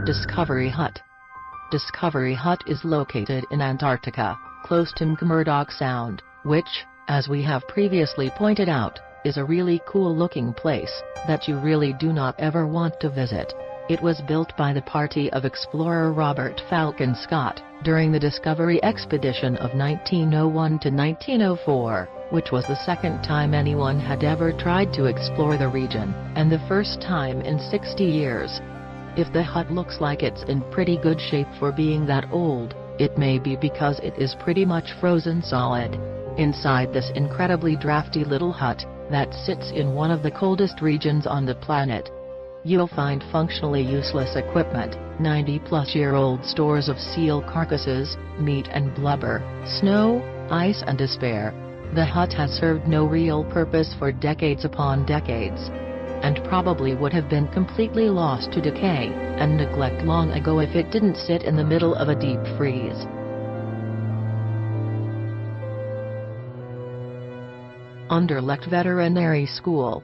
Discovery Hut. Discovery Hut is located in Antarctica, close to McMurdoch Sound, which, as we have previously pointed out, is a really cool-looking place that you really do not ever want to visit. It was built by the party of explorer Robert Falcon Scott during the Discovery Expedition of 1901 to 1904, which was the second time anyone had ever tried to explore the region, and the first time in 60 years. If the hut looks like it's in pretty good shape for being that old, it may be because it is pretty much frozen solid. Inside this incredibly drafty little hut, that sits in one of the coldest regions on the planet, you'll find functionally useless equipment, 90-plus-year-old stores of seal carcasses, meat and blubber, snow, ice and despair. The hut has served no real purpose for decades upon decades, and probably would have been completely lost to decay and neglect long ago if it didn't sit in the middle of a deep freeze. Anderlecht Veterinary School.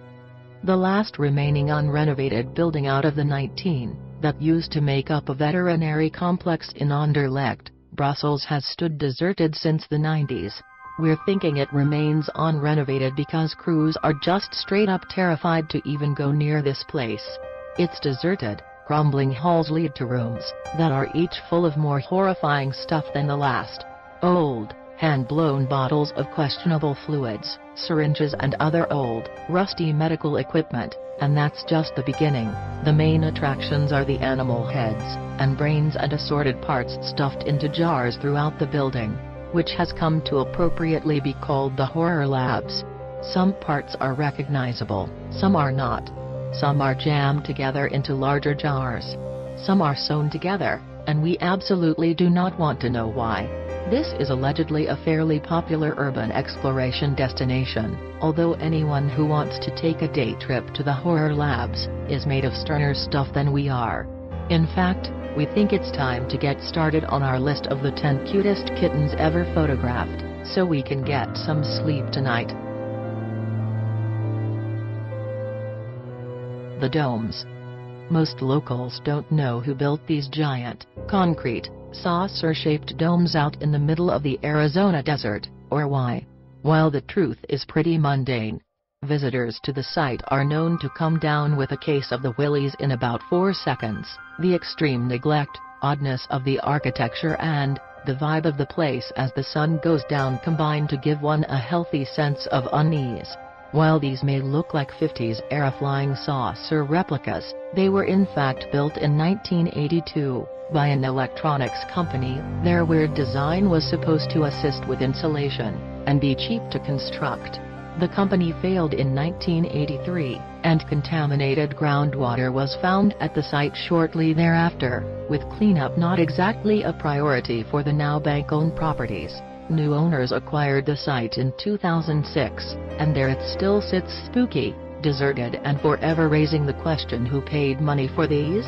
The last remaining unrenovated building out of the 19 that used to make up a veterinary complex in Anderlecht, Brussels, has stood deserted since the 90s. We're thinking it remains unrenovated because crews are just straight up terrified to even go near this place. Its deserted, crumbling halls lead to rooms that are each full of more horrifying stuff than the last. Old, hand-blown bottles of questionable fluids, syringes and other old, rusty medical equipment, and that's just the beginning. The main attractions are the animal heads and brains and assorted parts stuffed into jars throughout the building, which has come to appropriately be called the horror labs. Some parts are recognizable, some are not. Some are jammed together into larger jars. Some are sewn together, and we absolutely do not want to know why. This is allegedly a fairly popular urban exploration destination, although anyone who wants to take a day trip to the horror labs is made of sterner stuff than we are. In fact, we think it's time to get started on our list of the 10 cutest kittens ever photographed, so we can get some sleep tonight. The domes. Most locals don't know who built these giant, concrete, saucer-shaped domes out in the middle of the Arizona desert, or why. While the truth is pretty mundane, visitors to the site are known to come down with a case of the willies in about 4 seconds. The extreme neglect, oddness of the architecture and the vibe of the place as the sun goes down combine to give one a healthy sense of unease. While these may look like 50s-era flying saucer replicas, they were in fact built in 1982. By an electronics company. Their weird design was supposed to assist with insulation, and be cheap to construct. The company failed in 1983, and contaminated groundwater was found at the site shortly thereafter, with cleanup not exactly a priority for the now bank-owned properties. New owners acquired the site in 2006, and there it still sits spooky, deserted and forever raising the question who paid money for these?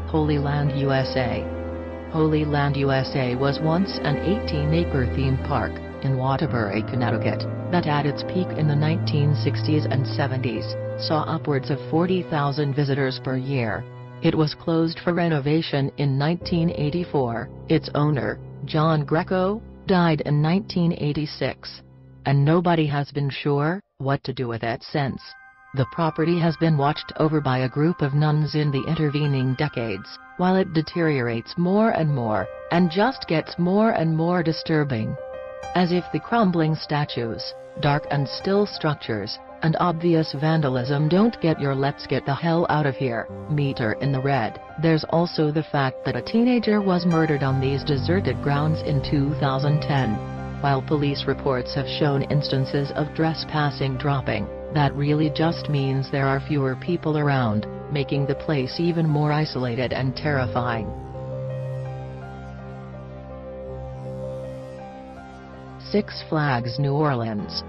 Holy Land USA. Holy Land USA was once an 18-acre theme park in Waterbury, Connecticut, that at its peak in the 1960s and 70s, saw upwards of 40,000 visitors per year. It was closed for renovation in 1984. Its owner, John Greco, died in 1986. And nobody has been sure what to do with it since. The property has been watched over by a group of nuns in the intervening decades, while it deteriorates more and more, and just gets more and more disturbing. As if the crumbling statues, dark and still structures, and obvious vandalism don't get your "let's get the hell out of here" meter in the red, there's also the fact that a teenager was murdered on these deserted grounds in 2010. While police reports have shown instances of trespassing dropping, that really just means there are fewer people around, making the place even more isolated and terrifying. Six Flags New Orleans.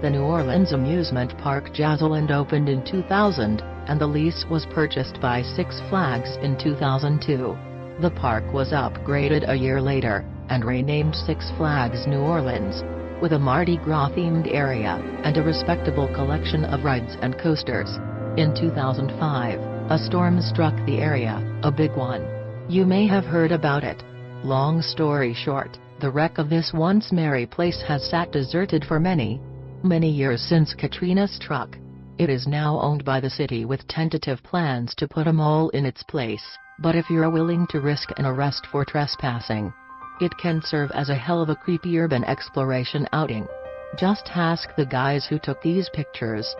The New Orleans amusement park Jazzland opened in 2000, and the lease was purchased by Six Flags in 2002. The park was upgraded a year later, and renamed Six Flags New Orleans. with a Mardi Gras-themed area, and a respectable collection of rides and coasters. In 2005, a storm struck the area, a big one. You may have heard about it. Long story short, the wreck of this once merry place has sat deserted for many years since Katrina struck. It is now owned by the city with tentative plans to put a mall in its place, but if you're willing to risk an arrest for trespassing, it can serve as a hell of a creepy urban exploration outing. Just ask the guys who took these pictures.